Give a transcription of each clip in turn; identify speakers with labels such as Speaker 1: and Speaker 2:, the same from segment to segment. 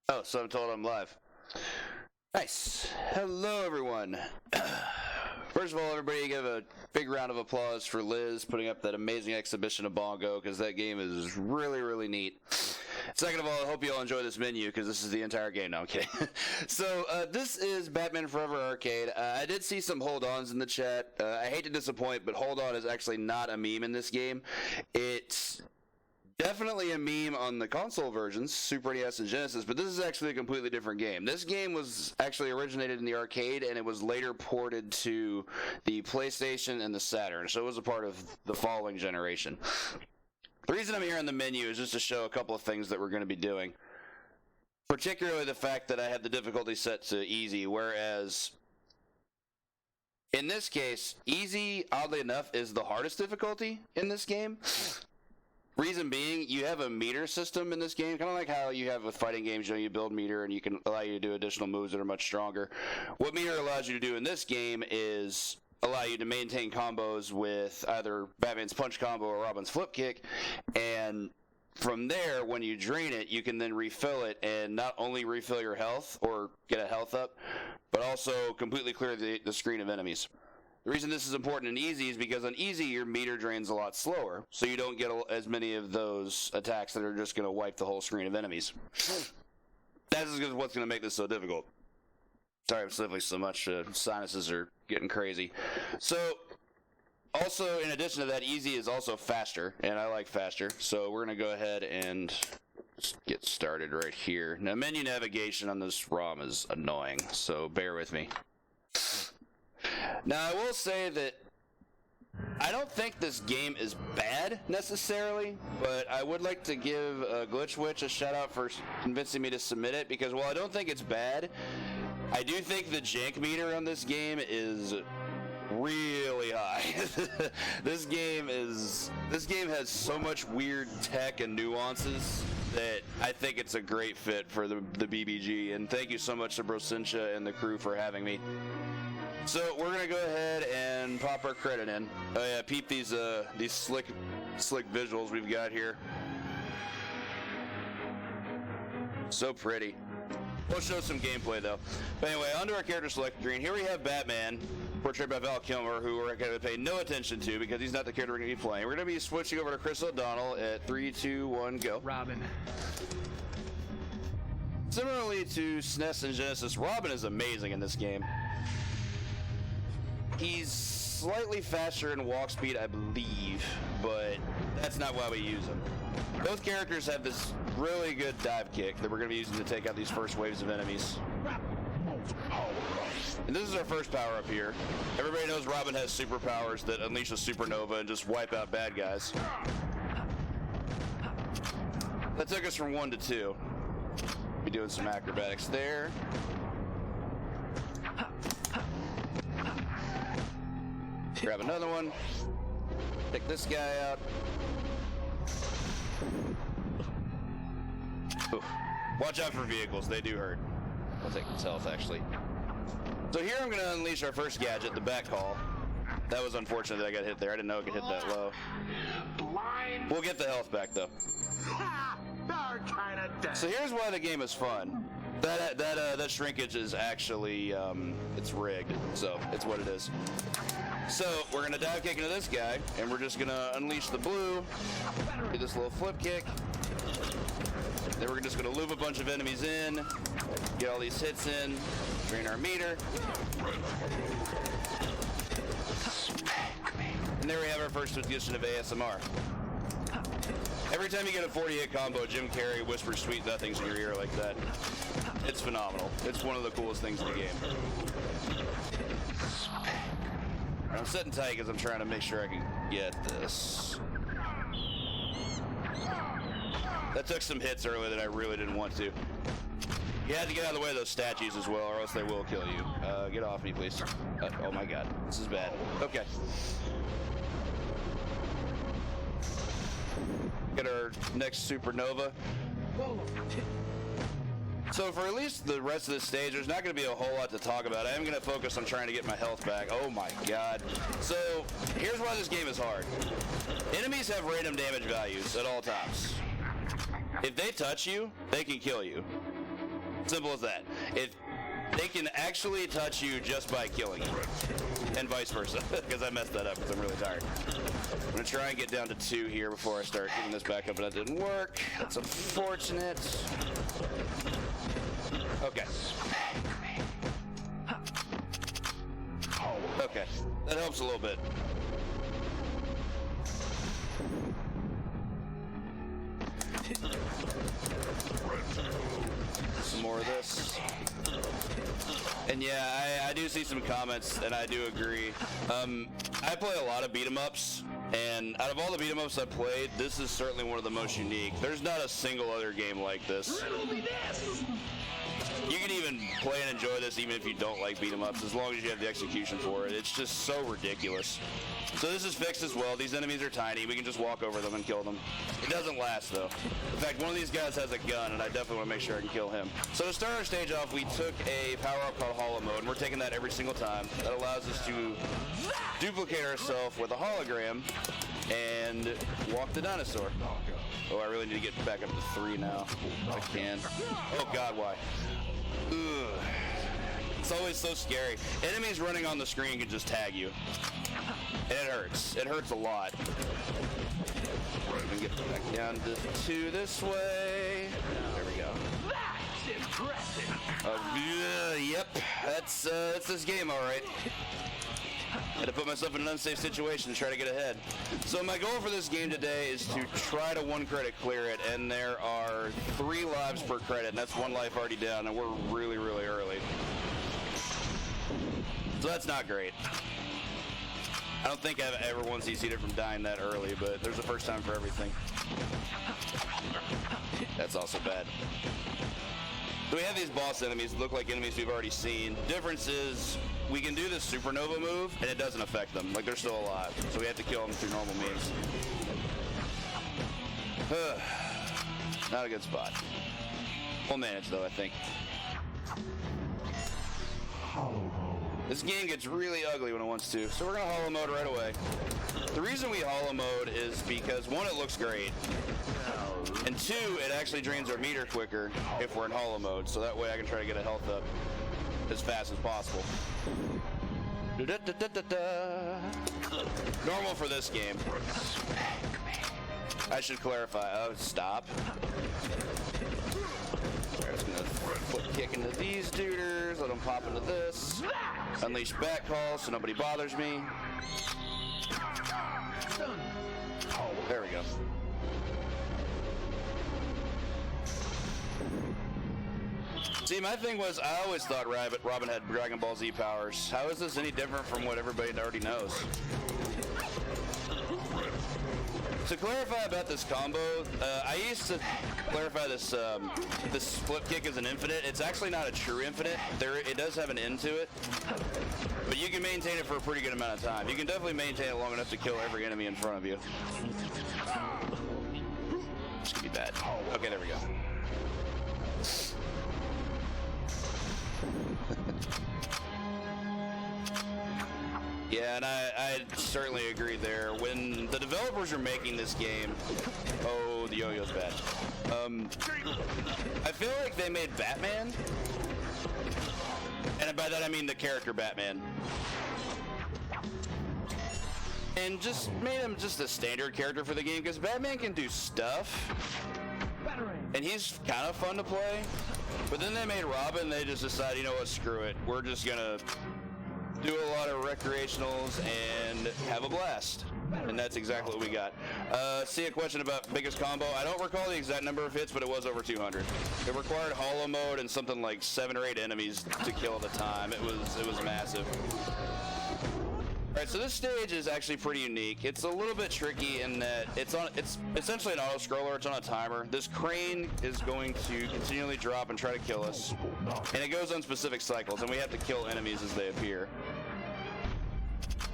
Speaker 1: Oh, so I'm told I'm live. Nice. Hello, everyone. First of all, everybody give a big round of applause for Liz putting up that amazing exhibition of Bongo, because that game is really, really neat. Second of all, I hope you all enjoy this menu, because this is the entire game. No, I'm kidding. So, this is Batman Forever Arcade. I did see some hold-ons in the chat. I hate to disappoint, but hold-on is actually not a meme in this game. It's definitely a meme on the console versions, Super NES and Genesis, but this is actually a completely different game. This game was actually originated in the arcade, and it was later ported to the PlayStation and the Saturn, so it was a part of the following generation. The reason I'm here on the menu is just to show a couple of things that we're going to be doing. Particularly the fact that I had the difficulty set to easy, whereas in this case, easy, oddly enough, is the hardest difficulty in this game. Reason being, you have a meter system in this game, kind of like how you have with fighting games, you know, you build meter and you can allow you to do additional moves that are much stronger. What meter allows you to do in this game is allow you to maintain combos with either Batman's punch combo or Robin's flip kick, and from there, when you drain it, you can then refill it and not only refill your health or get a health up, but also completely clear the screen of enemies. The reason this is important in easy is because on easy, your meter drains a lot slower, so you don't get as many of those attacks that are just going to wipe the whole screen of enemies. That's what's going to make this so difficult. Sorry I'm sniffling so much, sinuses are getting crazy. So, also, in addition to that, easy is also faster, and I like faster, so we're going to go ahead and get started right here. Now, menu navigation on this ROM is annoying, so bear with me. Now, I will say that I don't think this game is bad, necessarily, but I would like to give Glitch Witch a shout-out for convincing me to submit it, because while I don't think it's bad, I do think the jank meter on this game is really high. This game has so much weird tech and nuances that I think it's a great fit for the BBG, and thank you so much to Brosincha and the crew for having me. So we're gonna go ahead and pop our credit in. Oh yeah, peep these slick visuals we've got here. So pretty. We'll show some gameplay though. But anyway, onto our character select screen. Here we have Batman, portrayed by Val Kilmer, who we're going to pay no attention to because he's not the character we're going to be playing. We're going to be switching over to Chris O'Donnell at 3, 2, 1, go.
Speaker 2: Robin.
Speaker 1: Similarly to SNES and Genesis, Robin is amazing in this game. He's slightly faster in walk speed, I believe, but that's not why we use him. Both characters have this really good dive kick that we're going to be using to take out these first waves of enemies. And this is our first power up here. Everybody knows Robin has superpowers that unleash a supernova and just wipe out bad guys. That took us from 1 to 2. Be doing some acrobatics there. Grab another one. Take this guy out. Oof. Watch out for vehicles, they do hurt. I'll take his health, actually. So here I'm going to unleash our first gadget, the back call. That was unfortunate that I got hit there. I didn't know it could hit that low. We'll get the health back, though. So here's why the game is fun. That shrinkage is actually, it's rigged, so it's what it is. So we're going to dive kick into this guy, and we're just going to unleash the blue, do this little flip kick. Then we're just going to loop a bunch of enemies in, get all these hits in, drain our meter. And there we have our first edition of ASMR. Every time you get a 40-hit combo, Jim Carrey whispers sweet nothings in your ear like that. It's phenomenal. It's one of the coolest things in the game. And I'm sitting tight because I'm trying to make sure I can get this. That took some hits earlier that I really didn't want to. You had to get out of the way of those statues as well, or else they will kill you. Get off me, please. Oh my god, this is bad. Okay. Get our next supernova. So for at least the rest of this stage, there's not going to be a whole lot to talk about. I am going to focus on trying to get my health back. Oh my god. So here's why this game is hard. Enemies have random damage values at all times. If they touch you, they can kill you. Simple as that. They can actually touch you just by killing you, and vice versa, because I messed that up because I'm really tired. I'm going to try and get down to 2 here before I start getting this back up, but that didn't work. That's unfortunate. Okay. Okay, that helps a little bit. Some more of this. And yeah, I do see some comments, and I do agree. I play a lot of beat-em-ups, and out of all the beat-em-ups I played, this is certainly one of the most unique. There's not a single other game like this. You can even play and enjoy this even if you don't like beat-em-ups, as long as you have the execution for it. It's just so ridiculous. So this is fixed as well. These enemies are tiny. We can just walk over them and kill them. It doesn't last, though. In fact, one of these guys has a gun, and I definitely want to make sure I can kill him. So to start our stage off, we took a power-up called Hollow Mode, and we're taking that every single time. That allows us to duplicate ourselves with a hologram and walk the dinosaur. Oh, I really need to get back up to 3 now. If I can. Oh, God, why? Ugh. It's always so scary. Enemies running on the screen can just tag you. And it hurts. It hurts a lot. We're gonna get back down to 2 this way. There we go. That's impressive. Yep. That's this game, all right. Had to put myself in an unsafe situation to try to get ahead. So my goal for this game today is to try to 1 credit clear it, and there are 3 lives per credit, and that's 1 life already down, and we're really, really early. So that's not great. I don't think I've ever once CC'd from dying that early, but there's a first time for everything. That's also bad. So we have these boss enemies that look like enemies we've already seen. Difference is we can do this supernova move and it doesn't affect them. Like, they're still alive. So we have to kill them through normal means. Not a good spot. We'll manage though, I think. This game gets really ugly when it wants to, so we're gonna hollow mode right away. The reason we hollow mode is because 1, it looks great, and 2, it actually drains our meter quicker if we're in hollow mode, so that way I can try to get a health up as fast as possible. Normal for this game. I should clarify. Oh, stop. I'm just gonna foot kick into these duders, let them pop into this. Unleash bat calls so nobody bothers me. There we go. See, my thing was, I always thought Robin had Dragon Ball Z powers. How is this any different from what everybody already knows? To clarify about this combo, I used to clarify this this split kick as an infinite. It's actually not a true infinite. It does have an end to it, but you can maintain it for a pretty good amount of time. You can definitely maintain it long enough to kill every enemy in front of you. This could be bad. Okay, there we go. Yeah, and I certainly agree there. When the developers were making this game, oh, the yo-yo's bad. I feel like they made Batman, and by that I mean the character Batman, and just made him just a standard character for the game, because Batman can do stuff, and he's kind of fun to play. But then they made Robin, they just decided, you know what, screw it. We're just gonna do a lot of recreationals and have a blast. And that's exactly what we got. See a question about biggest combo. I don't recall the exact number of hits, but it was over 200. It required hollow mode and something like 7 or 8 enemies to kill at a time. It was massive. Alright, so this stage is actually pretty unique. It's a little bit tricky in that it's essentially an auto-scroller, it's on a timer. This crane is going to continually drop and try to kill us. And it goes on specific cycles, and we have to kill enemies as they appear.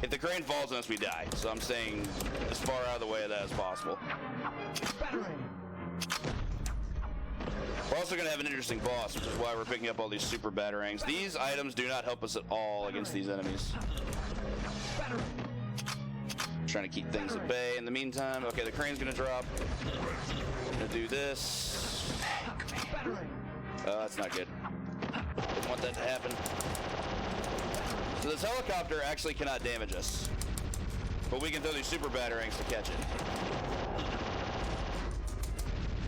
Speaker 1: If the crane falls on us, we die. So I'm staying as far out of the way of that as possible. While also going to have an interesting boss, which is why we're picking up all these super batarangs. These items do not help us at all against these enemies. Trying to keep things at bay in the meantime. Okay, the crane's going to drop. Gonna do this. That's not good. Didn't want that to happen. So this helicopter actually cannot damage us, but we can throw these super batarangs to catch it.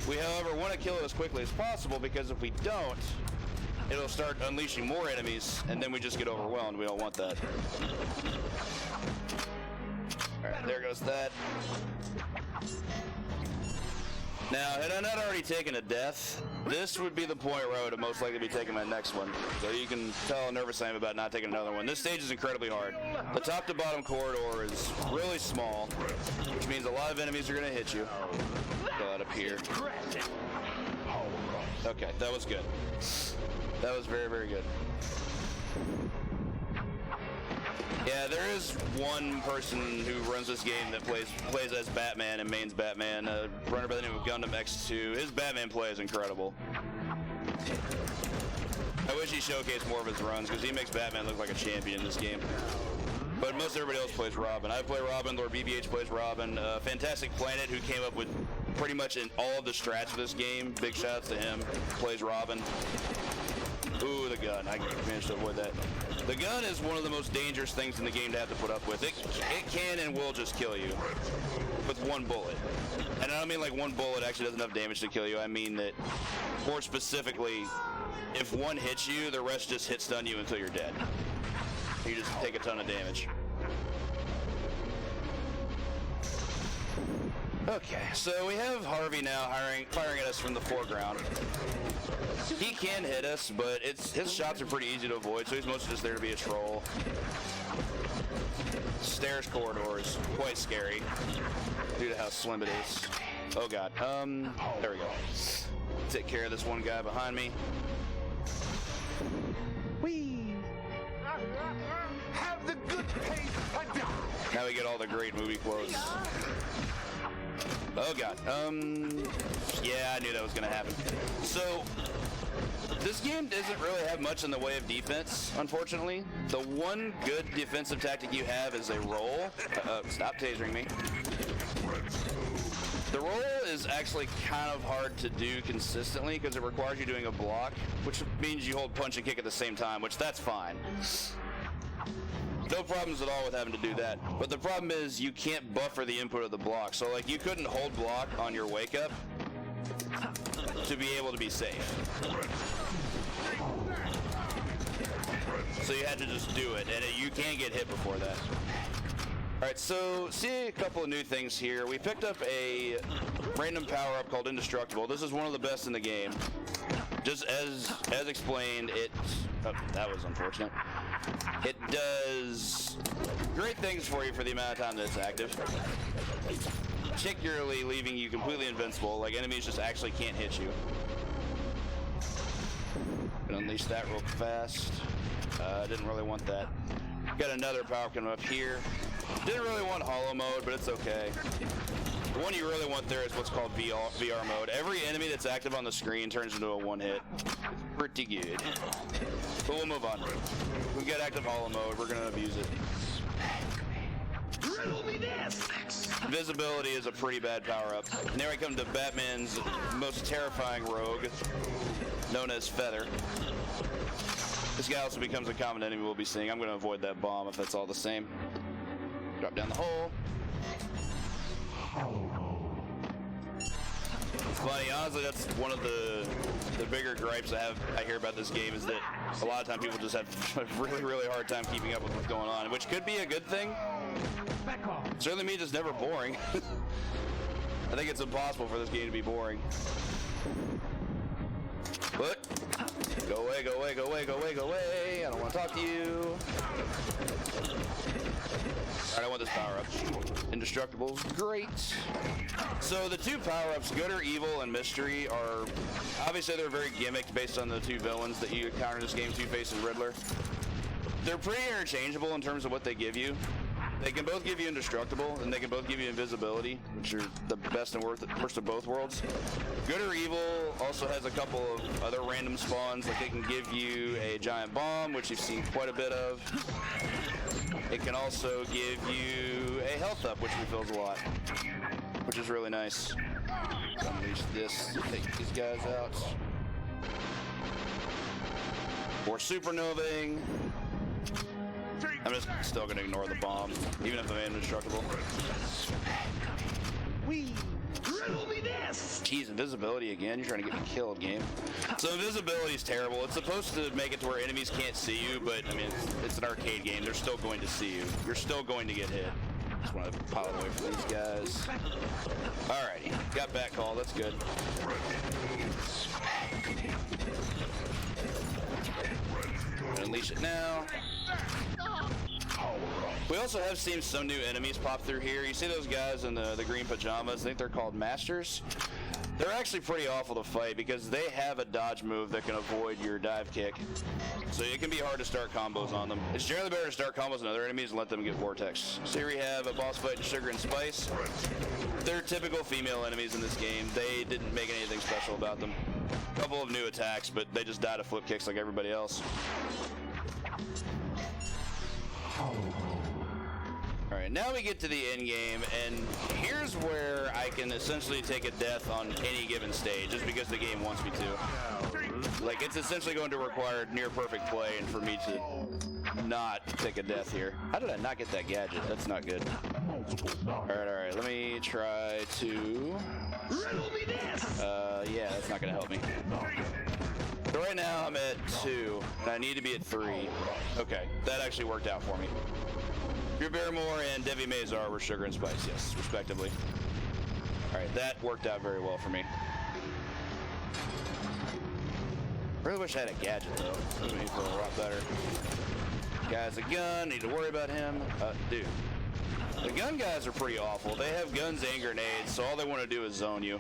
Speaker 1: We, however, want to kill it as quickly as possible, because if we don't, it'll start unleashing more enemies, and then we just get overwhelmed. We don't want that. Alright, there goes that. Now, had I not already taken a death, this would be the point where I would have most likely be taking my next one. So you can tell how nervous I am about not taking another one. This stage is incredibly hard. The top to bottom corridor is really small, which means a lot of enemies are going to hit you. Go out up here. Okay, that was good. That was very, very good. Yeah, there is one person who runs this game that plays as Batman and mains Batman, a runner by the name of Gundam X2. His Batman play is incredible. I wish he showcased more of his runs, because he makes Batman look like a champion in this game. But most everybody else plays Robin. I play Robin, Lord BBH plays Robin. Fantastic Planet, who came up with pretty much in all of the strats of this game, big shouts to him, plays Robin. Ooh, the gun. I managed to avoid that. The gun is one of the most dangerous things in the game to have to put up with. It can and will just kill you with one bullet. And I don't mean like one bullet actually does enough damage to kill you. I mean that, more specifically, if one hits you, the rest just hit stun you until you're dead. You just take a ton of damage. Okay, so we have Harvey now firing at us from the foreground. He can hit us, but his shots are pretty easy to avoid, so he's mostly just there to be a troll. Stairs corridor is quite scary due to how slim it is. Oh god. There we go. Take care of this one guy behind me. Whee!
Speaker 2: Have the good pace to die.
Speaker 1: Now we get all the great movie quotes. Oh god. Yeah, I knew that was gonna happen. So, this game doesn't really have much in the way of defense, unfortunately. The one good defensive tactic you have is a roll. Stop tasering me. The roll is actually kind of hard to do consistently because it requires you doing a block, which means you hold punch and kick at the same time, which that's fine. No problems at all with having to do that. But the problem is you can't buffer the input of the block. So like you couldn't hold block on your wake up to be able to be safe. So you had to just do it, and you can't get hit before that. Alright, so see a couple of new things here. We picked up a random power-up called Indestructible. This is one of the best in the game. Just as explained, oh, that was unfortunate. It does great things for you for the amount of time that it's active. Particularly leaving you completely invincible, like enemies just actually can't hit you. Gonna unleash that real fast. Didn't really want that. Got another power coming up here. Didn't really want holo mode, but it's okay. The one you really want there is what's called VR mode. Every enemy that's active on the screen turns into a one-hit. Pretty good. But we'll move on. We've got active holo mode. We're going to abuse it. Visibility is a pretty bad power-up. And there we come to Batman's most terrifying rogue, known as Feather. This guy also becomes a common enemy we'll be seeing. I'm going to avoid that bomb if that's all the same. Drop down the hole. It's funny, honestly, that's one of the bigger gripes I hear about this game, is that a lot of time people just have a really, really hard time keeping up with what's going on, which could be a good thing. Certainly means it's never boring. I think it's impossible for this game to be boring. But go away, go away, go away, go away, go away. I don't want to talk to you. Alright, I want this power-up. Indestructible's great. So the two power-ups, Good or Evil and Mystery, are obviously they're very gimmicked based on the two villains that you encounter in this game, Two-Face and Riddler. They're pretty interchangeable in terms of what they give you. They can both give you indestructible, and they can both give you invisibility, which are the best and worst of both worlds. Good or Evil also has a couple of other random spawns, like it can give you a giant bomb, which you've seen quite a bit of. It can also give you a health up, which refills a lot, which is really nice. Unleash this, take these guys out. Or supernovaing. I'm just still gonna ignore the bomb, even if I'm indestructible.
Speaker 2: Wee! Riddle me this!
Speaker 1: Jeez, invisibility again? You're trying to get me killed, game. So invisibility is terrible. It's supposed to make it to where enemies can't see you, but I mean, it's an arcade game. They're still going to see you. You're still going to get hit. Just want to pile away from these guys. Alrighty, got back call. That's good. Unleash it now. We also have seen some new enemies pop through here. You see those guys in the green pajamas? I think they're called Masters. They're actually pretty awful to fight because they have a dodge move that can avoid your dive kick. So it can be hard to start combos on them. It's generally better to start combos on other enemies and let them get vortex. So here we have a boss fight in Sugar and Spice. They're typical female enemies in this game. They didn't make anything special about them. A couple of new attacks, but they just die to flip kicks like everybody else. Alright, now we get to the end game, and here's where I can essentially take a death on any given stage, just because the game wants me to. Like, it's essentially going to require near perfect play, and for me to not take a death here. How did I not get that gadget? That's not good. Alright, let me try to... yeah, that's not gonna help me. So right now I'm at 2, and I need to be at 3. Okay, that actually worked out for me. Drew Barrymore and Devi Mazar were Sugar and Spice, yes, respectively. Alright, that worked out very well for me. Really wish I had a gadget, though. That would make me feel a lot better. Guy's a gun, need to worry about him. Dude. The gun guys are pretty awful. They have guns and grenades, so all they want to do is zone you.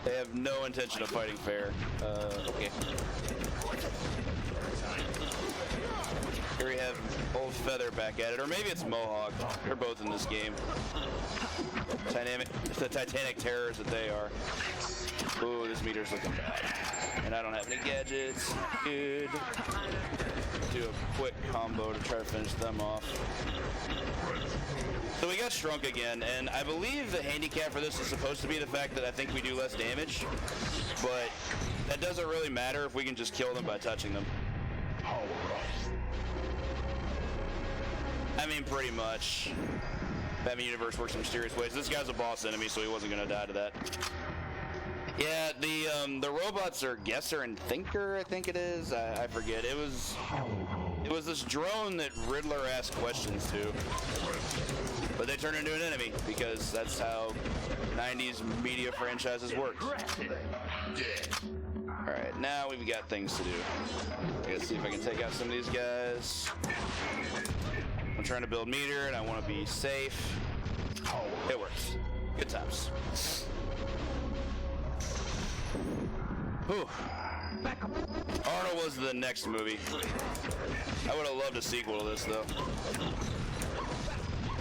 Speaker 1: They have no intention of fighting fair. Okay. Here we have Old Feather back at it, or maybe it's Mohawk. They're both in this game. The Titanic terrors that they are. Ooh, this meter's looking bad. And I don't have any gadgets. Good. Do a quick combo to try to finish them off. So we got shrunk again, and I believe the handicap for this is supposed to be the fact that I think we do less damage, but that doesn't really matter if we can just kill them by touching them. I mean, pretty much. Batman Universe works in mysterious ways. This guy's a boss enemy, so he wasn't going to die to that. Yeah, the robots are Guesser and Thinker, I think it is. I forget. It was this drone that Riddler asked questions to. But they turn into an enemy, because that's how 90s media franchises work. Alright, now we've got things to do. Let's see if I can take out some of these guys. I'm trying to build meter, and I want to be safe. It works. Good times. Whew. Arnold was the next movie. I would have loved a sequel to this, though.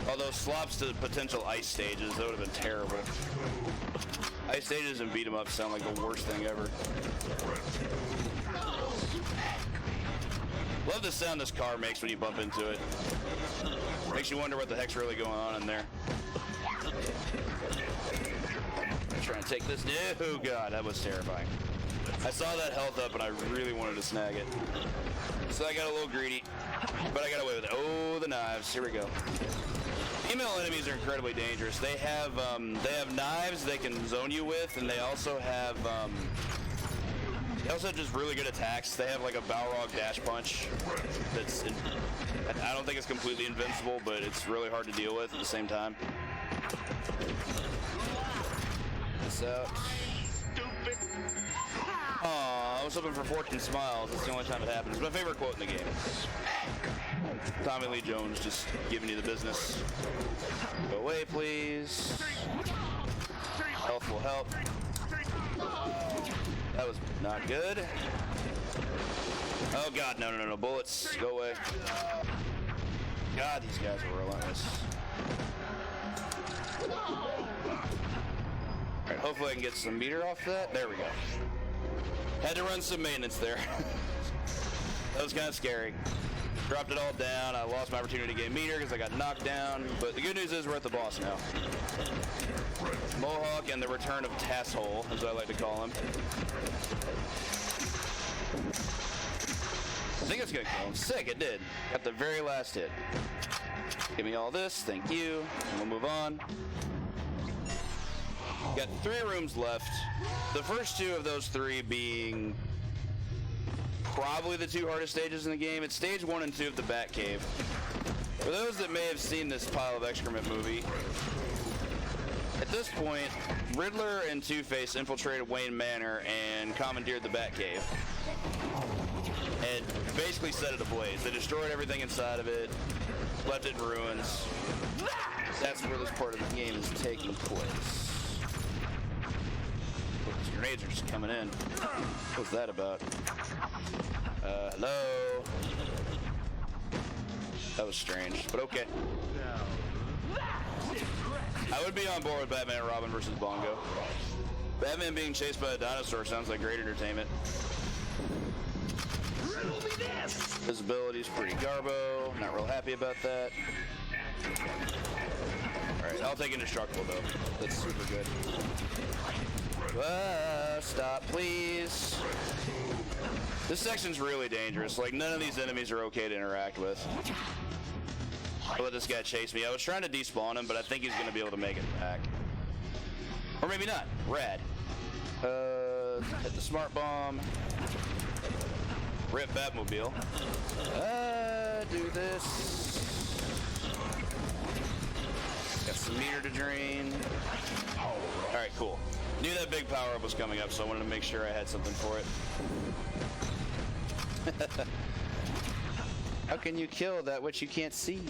Speaker 1: Although slops to potential ice stages, that would have been terrible. Ice stages and beat 'em up sound like the worst thing ever. Love the sound this car makes when you bump into it. Makes you wonder what the heck's really going on in there. Try and take this. Oh god, that was terrifying. I saw that health up and I really wanted to snag it. So I got a little greedy, but I got away with it. Oh, the knives. Here we go. Female enemies are incredibly dangerous. They have knives they can zone you with, and they also have just really good attacks. They have like a Balrog dash punch that's I don't think it's completely invincible, but it's really hard to deal with at the same time. This out. Aw, I was hoping for Fortune Smiles. That's the only time it happens. It's my favorite quote in the game. Tommy Lee Jones just giving you the business. Go away, please. Health will help. That was not good. Oh god, no. Bullets, go away. God, these guys are relentless. Alright, hopefully I can get some meter off that. There we go. Had to run some maintenance there. That was kind of scary. Dropped it all down. I lost my opportunity to get meter because I got knocked down. But the good news is we're at the boss now. Mohawk and the return of Tasshole, as I like to call him. I think it's gonna kill him. Sick, it did. Got the very last hit. Give me all this, thank you. And we'll move on. Got 3 rooms left. The first 2 of those 3 being probably the 2 hardest stages in the game. It's stage 1 and 2 of the Batcave. For those that may have seen this pile of excrement movie, at this point, Riddler and Two-Face infiltrated Wayne Manor and commandeered the Batcave. And basically set it ablaze. They destroyed everything inside of it, left it in ruins. That's where this part of the game is taking place. These grenades are just coming in. What's that about? Hello? That was strange, but okay. I would be on board with Batman and Robin versus Bongo. Batman being chased by a dinosaur sounds like great entertainment. Visibility's pretty garbo. Not real happy about that. Alright, I'll take indestructible though. That's super good. Stop, please. This section's really dangerous. Like, none of these enemies are okay to interact with. I'll let this guy chase me. I was trying to despawn him, but I think he's going to be able to make it back. Or maybe not. Rad. Hit the smart bomb. Rip Batmobile. Do this. Got some meter to drain. Alright, cool. Knew that big power-up was coming up, so I wanted to make sure I had something for it. How can you kill that which you can't see?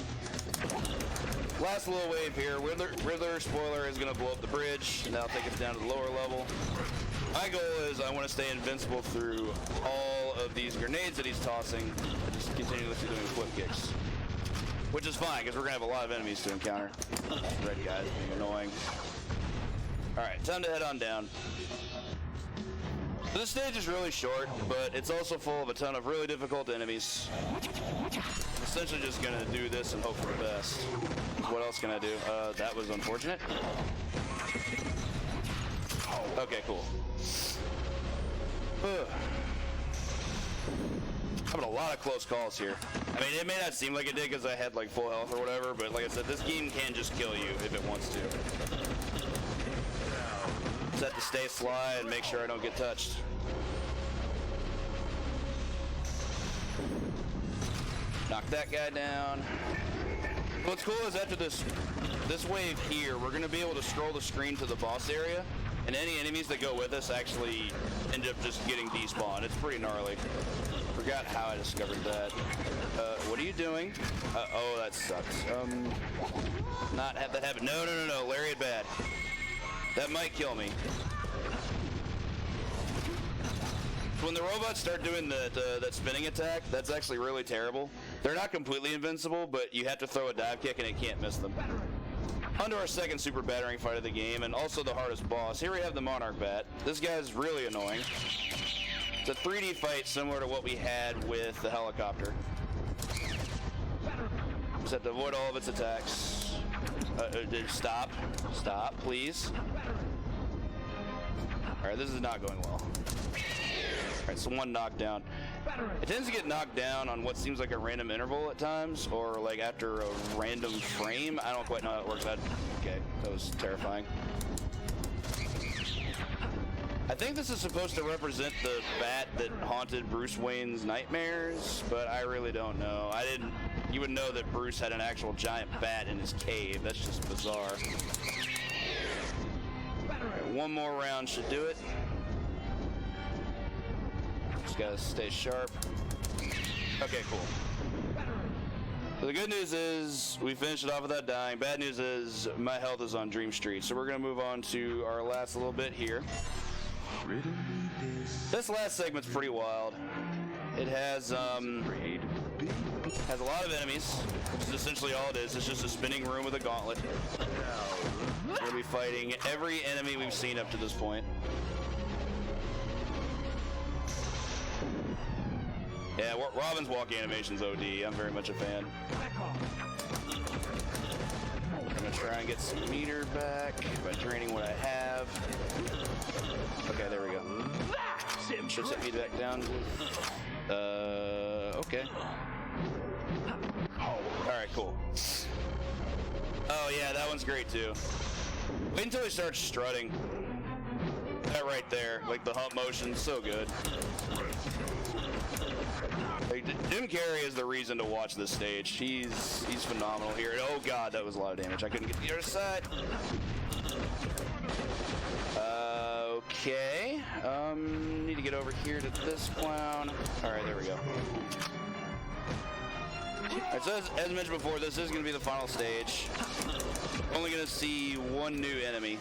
Speaker 1: Last little wave here. Riddler, spoiler, is going to blow up the bridge, and that'll take us down to the lower level. My goal is I want to stay invincible through all of these grenades that he's tossing, and just continuously doing flip kicks. Which is fine, because we're going to have a lot of enemies to encounter. Red guys being annoying. Alright, time to head on down. This stage is really short, but it's also full of a ton of really difficult enemies. I'm essentially just gonna do this and hope for the best. What else can I do? That was unfortunate. Okay, cool. Having a lot of close calls here. I mean, it may not seem like it did because I had like full health or whatever, but like I said, this game can just kill you if it wants to. Set to stay sly and make sure I don't get touched. Knock that guy down. What's cool is after this wave here, we're going to be able to scroll the screen to the boss area, and any enemies that go with us actually end up just getting despawned. It's pretty gnarly. Forgot how I discovered that. What are you doing? Oh, that sucks. Not have that happen. No, Lariat bad. That might kill me. When the robots start doing that spinning attack, that's actually really terrible. They're not completely invincible, but you have to throw a dive kick and it can't miss them. On to our second super battering fight of the game, and also the hardest boss. Here we have the Monarch Bat. This guy's really annoying. It's a 3D fight similar to what we had with the helicopter. Just have to avoid all of its attacks. Stop, please. Alright, this is not going well. Alright, so one knockdown. It tends to get knocked down on what seems like a random interval at times, or like after a random frame. I don't quite know how it works. Okay, that was terrifying. I think this is supposed to represent the bat that haunted Bruce Wayne's nightmares, but I really don't know. You would know that Bruce had an actual giant bat in his cave. That's just bizarre. Right, one more round should do it. Just gotta stay sharp. Okay, cool. So the good news is we finished it off without dying. Bad news is my health is on Dream Street. So we're gonna move on to our last little bit here. This last segment's pretty wild. It has Has a lot of enemies, which is essentially all it is. It's just a spinning room with a gauntlet. We're gonna be fighting every enemy we've seen up to this point. Yeah, Robin's walking animation's OD. I'm very much a fan. I'm gonna try and get some meter back by draining what I have. Okay, there we go. Should set me back down. Okay. Alright, cool. Oh yeah, that one's great too. Wait until he starts strutting. That right there, like the hump motion, so good. Like, Jim Carrey is the reason to watch this stage. He's phenomenal here. Oh god, that was a lot of damage. I couldn't get to the other side. Okay. Need to get over here to this clown. Alright, there we go. Alright, so as mentioned before, this is going to be the final stage. Only going to see one new enemy.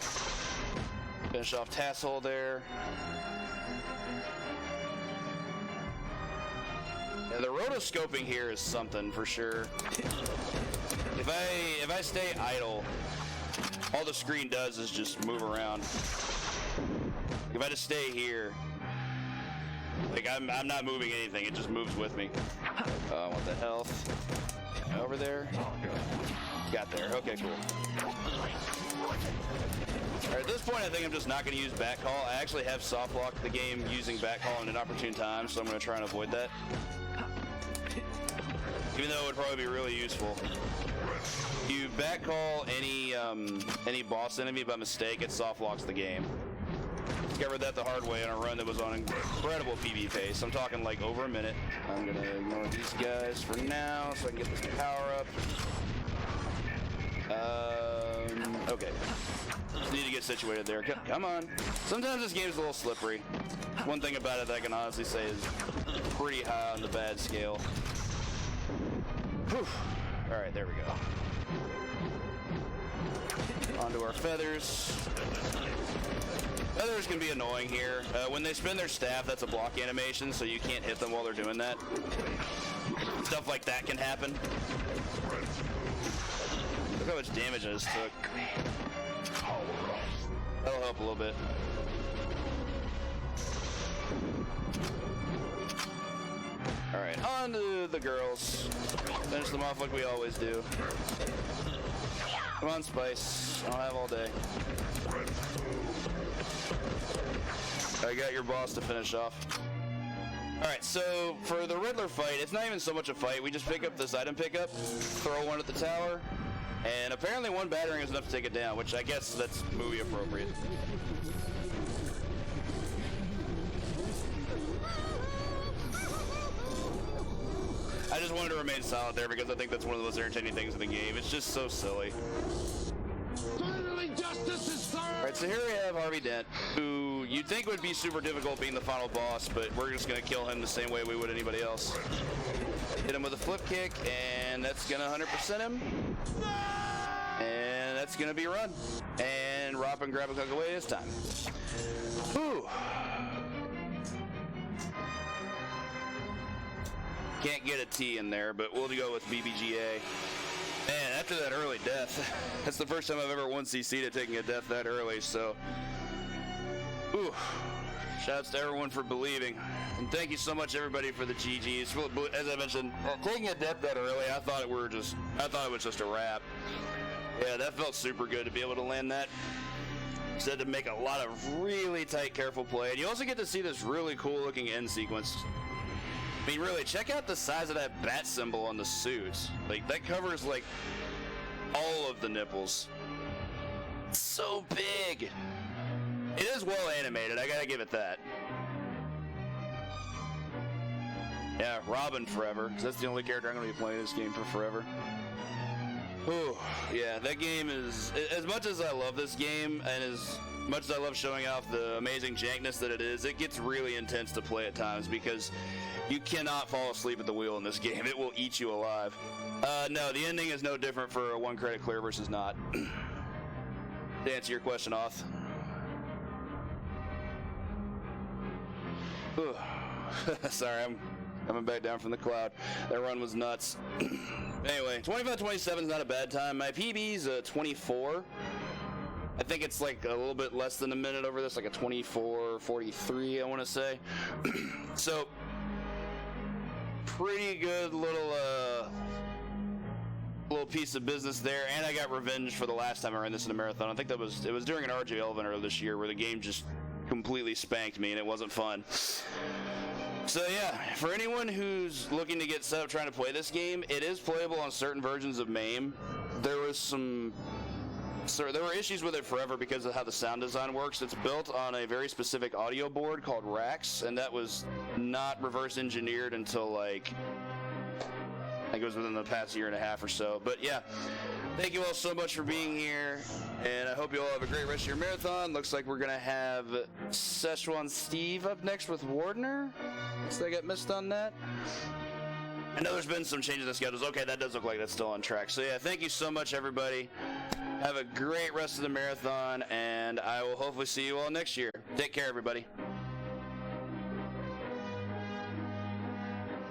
Speaker 1: Finish off Tassel there. Yeah, the rotoscoping here is something for sure. If I stay idle, all the screen does is just move around. If I just stay here, like I'm not moving anything, it just moves with me. I want the health. Over there. Got there. Okay, cool. Alright, at this point I think I'm just not going to use back call. I actually have soft locked the game using back call in an opportune time, so I'm going to try and avoid that. Even though it would probably be really useful. You back call any boss enemy by mistake, it soft locks the game. Discovered that the hard way on a run that was on incredible PB pace. I'm talking like over a minute. I'm gonna ignore these guys for now so I can get this power up. Okay. Just need to get situated there. Come on. Sometimes this game's a little slippery. One thing about it that I can honestly say is pretty high on the bad scale. Whew. Alright, there we go. Onto our feathers. Feathers can be annoying here. When they spin their staff, that's a block animation, so you can't hit them while they're doing that. Stuff like that can happen. Look how much damage I just took. That'll help a little bit. Alright, on to the girls. Finish them off like we always do. Come on, Spice. I don't have all day. I got your boss to finish off. Alright, so for the Riddler fight, it's not even so much a fight. We just pick up this item pickup, throw one at the tower, and apparently one battering is enough to take it down, which I guess that's movie appropriate. I just wanted to remain silent there because I think that's one of the most entertaining things in the game. It's just so silly. Alright, so here we have Harvey Dent, who you'd think would be super difficult being the final boss, but we're just going to kill him the same way we would anybody else. Hit him with a flip kick, and that's going to 100% him. And that's going to be a run. And Rob and grab a cook away this time. Whew. Can't get a T in there, but we'll go with BBGA. Man, after that early death, that's the first time I've ever won CC to taking a death that early, so. Ooh. Shouts to everyone for believing. And thank you so much, everybody, for the GGs. As I mentioned, taking a death that early, I thought it was just a wrap. Yeah, that felt super good to be able to land that. Just had to make a lot of really tight, careful play. And you also get to see this really cool looking end sequence. I mean, really, check out the size of that bat symbol on the suit. Like, that covers, like, all of the nipples. It's so big. It is well animated, I gotta give it that. Yeah, Robin forever, because that's the only character I'm gonna be playing this game for forever. Ooh, yeah, that game is, as much as I love this game, and as much as I love showing off the amazing jankness that it is, it gets really intense to play at times, because you cannot fall asleep at the wheel in this game. It will eat you alive. No, the ending is no different for a 1 credit clear versus not. To answer your question, Oth. Sorry, coming back down from the cloud. That run was nuts. Anyway, 25:27 is not a bad time. My PB's 24. I think it's like a little bit less than a minute over this, like a 24:43, I want to say. So, pretty good little piece of business there, and I got revenge for the last time I ran this in a marathon. I think it was during an RJ event earlier this year where the game just completely spanked me and it wasn't fun. So yeah, for anyone who's looking to get set up trying to play this game, it is playable on certain versions of MAME. There were issues with it forever because of how the sound design works. It's built on a very specific audio board called RAX, and that was not reverse engineered until like I think it was within the past year and a half or so. But yeah, thank you all so much for being here, and I hope you all have a great rest of your marathon. Looks like we're gonna have Szechuan Steve up next with Wardner. So I got missed on that. I know there's been some changes in schedules. Okay, that does look like that's still on track. So yeah, thank you so much, everybody. Have a great rest of the marathon, and I will hopefully see you all next year. Take care, everybody.